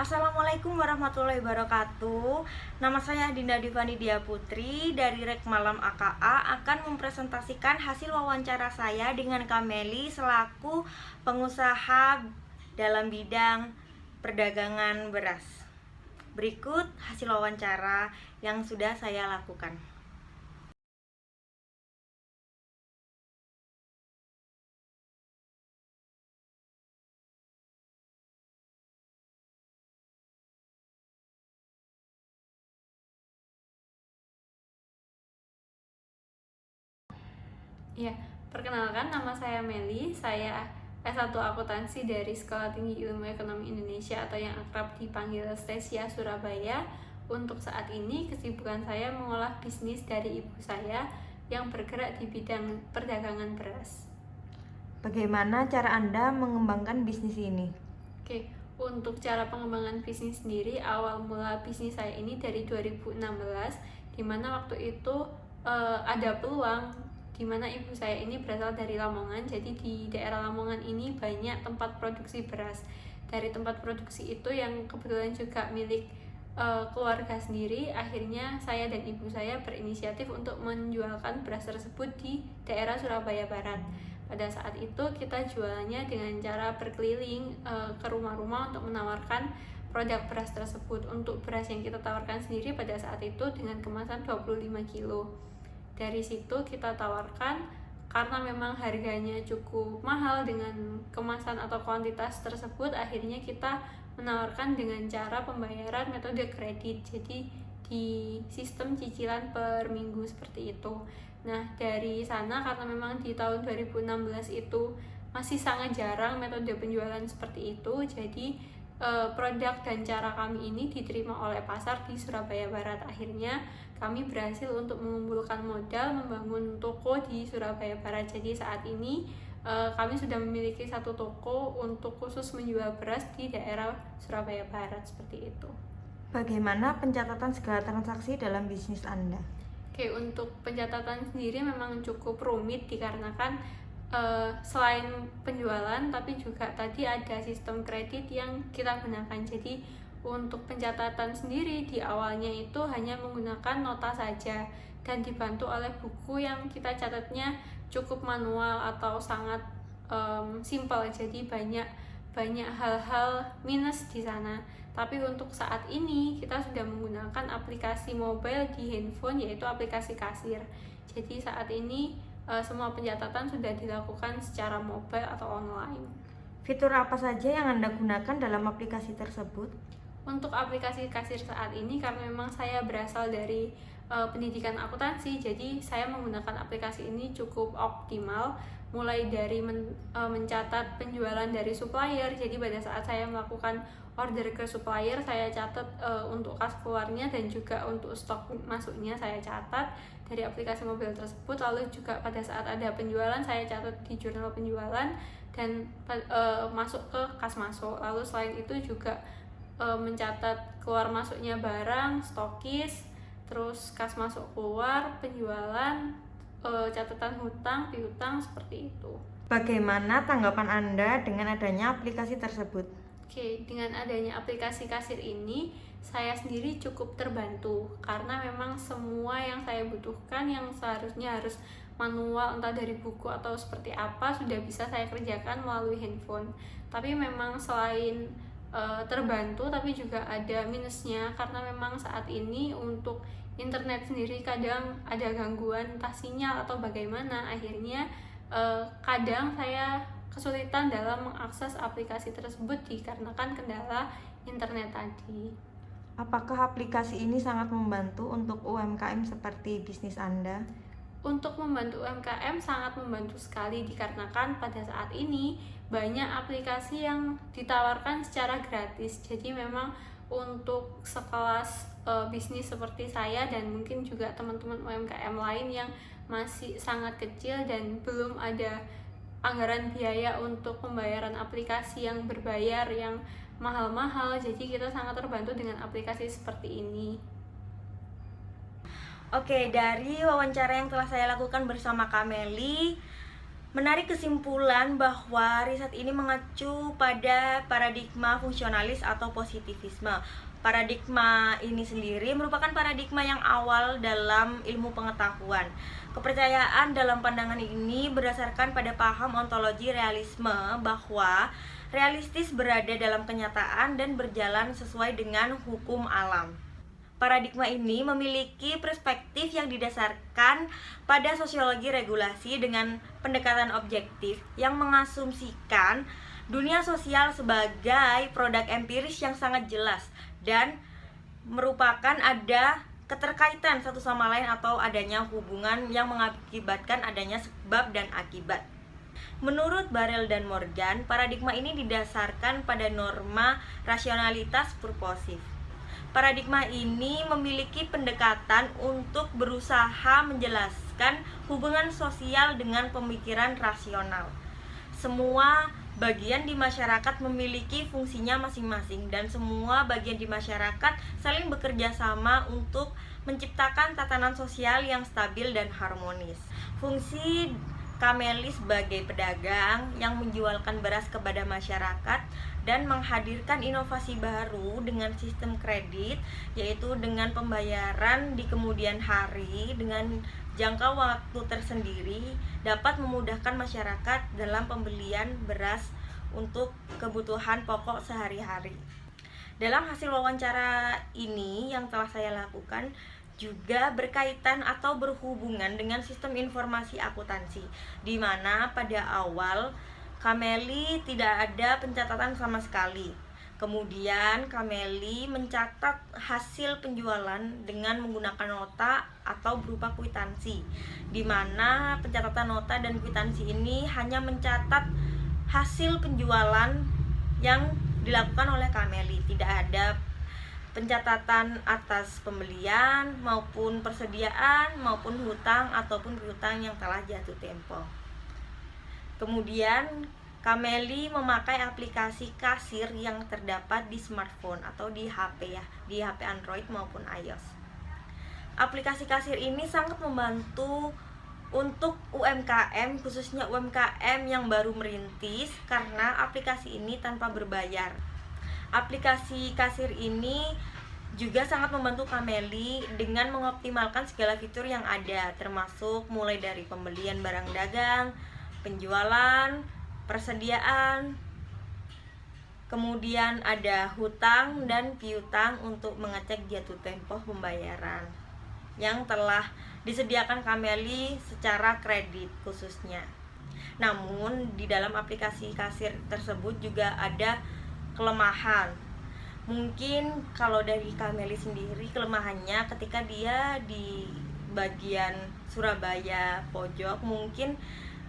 Assalamualaikum warahmatullahi wabarakatuh. Nama saya Dinda Divani Dia Putri dari Rek Malam AKA akan mempresentasikan hasil wawancara saya dengan Kameli selaku pengusaha dalam bidang perdagangan beras. Berikut hasil wawancara yang sudah saya lakukan. Ya, perkenalkan nama saya Meli. Saya S1 Akuntansi dari Sekolah Tinggi Ilmu Ekonomi Indonesia atau yang akrab dipanggil Stesia Surabaya. Untuk saat ini kesibukan saya mengolah bisnis dari ibu saya yang bergerak di bidang perdagangan beras. Bagaimana cara Anda mengembangkan bisnis ini? Oke, untuk cara pengembangan bisnis sendiri, awal mula bisnis saya ini dari 2016, di mana waktu itu ada peluang di mana ibu saya ini berasal dari Lamongan. Jadi di daerah Lamongan ini banyak tempat produksi beras. Dari tempat produksi itu yang kebetulan juga milik keluarga sendiri, akhirnya saya dan ibu saya berinisiatif untuk menjualkan beras tersebut di daerah Surabaya Barat. Pada saat itu kita jualannya dengan cara berkeliling ke rumah-rumah untuk menawarkan produk beras tersebut. Untuk beras yang kita tawarkan sendiri pada saat itu dengan kemasan 25 kilo. Dari situ kita tawarkan karena memang harganya cukup mahal dengan kemasan atau kuantitas tersebut, akhirnya kita menawarkan dengan cara pembayaran metode kredit. Jadi di sistem cicilan per minggu seperti itu. Nah, dari sana karena memang di tahun 2016 itu masih sangat jarang metode penjualan seperti itu, jadi produk dan cara kami ini diterima oleh pasar di Surabaya Barat. Akhirnya kami berhasil untuk mengumpulkan modal membangun toko di Surabaya Barat. Jadi saat ini kami sudah memiliki satu toko untuk khusus menjual beras di daerah Surabaya Barat seperti itu. Bagaimana pencatatan segala transaksi dalam bisnis Anda? Oke, untuk pencatatan sendiri memang cukup rumit dikarenakan selain penjualan tapi juga tadi ada sistem kredit yang kita gunakan. Jadi untuk pencatatan sendiri di awalnya itu hanya menggunakan nota saja dan dibantu oleh buku yang kita catatnya cukup manual atau sangat simple. Jadi banyak hal-hal minus di sana. Tapi untuk saat ini kita sudah menggunakan aplikasi mobile di handphone, yaitu aplikasi kasir. Jadi saat ini semua pencatatan sudah dilakukan secara mobile atau online. Fitur apa saja yang Anda gunakan dalam aplikasi tersebut? Untuk aplikasi kasir saat ini, karena memang saya berasal dari pendidikan akuntansi, jadi saya menggunakan aplikasi ini cukup optimal. Mulai dari mencatat penjualan dari supplier, jadi pada saat saya melakukan order ke supplier, saya catat untuk kas keluarnya dan juga untuk stok masuknya saya catat dari aplikasi mobile tersebut. Lalu juga pada saat ada penjualan, saya catat di jurnal penjualan dan masuk ke kas masuk. Lalu selain itu juga mencatat keluar masuknya barang, stokis, terus kas masuk keluar, penjualan, catatan hutang, piutang, seperti itu. Bagaimana tanggapan Anda dengan adanya aplikasi tersebut? Oke, dengan adanya aplikasi kasir ini, saya sendiri cukup terbantu karena memang semua yang saya butuhkan yang seharusnya harus manual, entah dari buku atau seperti apa, sudah bisa saya kerjakan melalui handphone. Tapi memang selain terbantu, tapi juga ada minusnya karena memang saat ini untuk internet sendiri kadang ada gangguan entah sinyal atau bagaimana. Akhirnya kadang saya kesulitan dalam mengakses aplikasi tersebut dikarenakan kendala internet tadi. Apakah aplikasi ini sangat membantu untuk UMKM seperti bisnis Anda? Untuk membantu UMKM sangat membantu sekali dikarenakan pada saat ini banyak aplikasi yang ditawarkan secara gratis. Jadi memang untuk sekelas bisnis seperti saya dan mungkin juga teman-teman UMKM lain yang masih sangat kecil dan belum ada anggaran biaya untuk pembayaran aplikasi yang berbayar yang mahal-mahal, jadi kita sangat terbantu dengan aplikasi seperti ini. Oke, dari wawancara yang telah saya lakukan bersama Kameli, menarik kesimpulan bahwa riset ini mengacu pada paradigma fungsionalis atau positivisme. Paradigma ini sendiri merupakan paradigma yang awal dalam ilmu pengetahuan. Kepercayaan dalam pandangan ini berdasarkan pada paham ontologi realisme bahwa realistis berada dalam kenyataan dan berjalan sesuai dengan hukum alam. Paradigma ini memiliki perspektif yang didasarkan pada sosiologi regulasi dengan pendekatan objektif yang mengasumsikan dunia sosial sebagai produk empiris yang sangat jelas dan merupakan ada keterkaitan satu sama lain atau adanya hubungan yang mengakibatkan adanya sebab dan akibat. Menurut Barrel dan Morgan, paradigma ini didasarkan pada norma rasionalitas purposif. Paradigma ini memiliki pendekatan untuk berusaha menjelaskan hubungan sosial dengan pemikiran rasional. Semua bagian di masyarakat memiliki fungsinya masing-masing dan semua bagian di masyarakat saling bekerja sama untuk menciptakan tatanan sosial yang stabil dan harmonis. Fungsi Kameli sebagai pedagang yang menjualkan beras kepada masyarakat dan menghadirkan inovasi baru dengan sistem kredit, yaitu dengan pembayaran di kemudian hari dengan jangka waktu tersendiri, dapat memudahkan masyarakat dalam pembelian beras untuk kebutuhan pokok sehari-hari. Dalam hasil wawancara ini yang telah saya lakukan juga berkaitan atau berhubungan dengan sistem informasi akuntansi, di mana pada awal Kameli tidak ada pencatatan sama sekali. Kemudian Kameli mencatat hasil penjualan dengan menggunakan nota atau berupa kwitansi, di mana pencatatan nota dan kwitansi ini hanya mencatat hasil penjualan yang dilakukan oleh Kameli, tidak ada pencatatan atas pembelian maupun persediaan maupun hutang ataupun piutang yang telah jatuh tempo. Kemudian Kameli memakai aplikasi kasir yang terdapat di smartphone atau di HP ya, di HP Android maupun iOS. Aplikasi kasir ini sangat membantu untuk UMKM, khususnya UMKM yang baru merintis, karena aplikasi ini tanpa berbayar. Aplikasi kasir ini juga sangat membantu Kameli dengan mengoptimalkan segala fitur yang ada, termasuk mulai dari pembelian barang dagang, penjualan, persediaan, kemudian ada hutang dan piutang untuk mengecek jatuh tempo pembayaran yang telah disediakan Kameli secara kredit khususnya. Namun di dalam aplikasi kasir tersebut juga ada kelemahan. Mungkin kalau dari Kameli sendiri, kelemahannya ketika dia di bagian Surabaya pojok, mungkin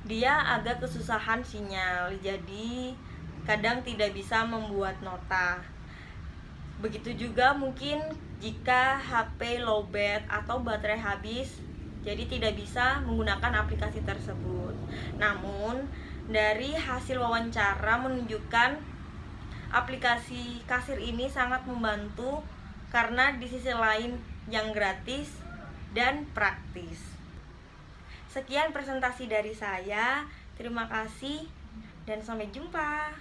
dia agak kesusahan sinyal, jadi kadang tidak bisa membuat nota. Begitu juga mungkin jika HP lowbat atau baterai habis, jadi tidak bisa menggunakan aplikasi tersebut. Namun dari hasil wawancara menunjukkan aplikasi kasir ini sangat membantu karena di sisi lain yang gratis dan praktis. Sekian presentasi dari saya. Terima kasih dan sampai jumpa.